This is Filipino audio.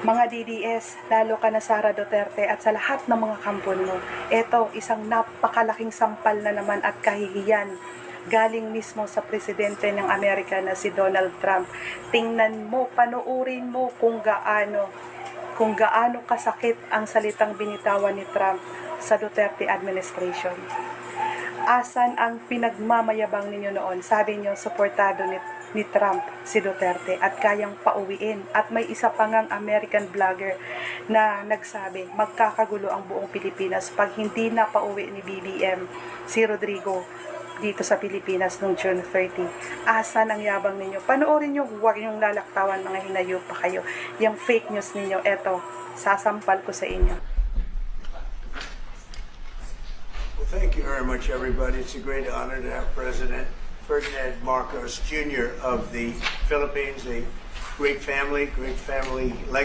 Mga DDS, lalo ka na Sara Duterte at sa lahat ng mga kampon mo. Ito, isang napakalaking sampal na naman at kahihiyan galing mismo sa presidente ng Amerika na si Donald Trump. Tingnan mo, panoorin mo kung gaano kasakit ang salitang binitawan ni Trump sa Duterte administration. Asan ang pinagmamayabang ninyo noon? Sabi nyo, suportado ni Trump si Duterte at kayang pauwiin. At may isa pa ngang American vlogger na nagsabi, magkakagulo ang buong Pilipinas pag hindi na pauwi ni BBM si Rodrigo dito sa Pilipinas noong June 30. Asan ang yabang ninyo? Panoorin nyo, huwag nyong lalaktawan, mga hinayo pa kayo. Yung fake news ninyo, eto, sasampal ko sa inyo. Well, thank you very much, everybody. It's a great honor to have President Ferdinand Marcos Jr. of the Philippines, a great family legacy.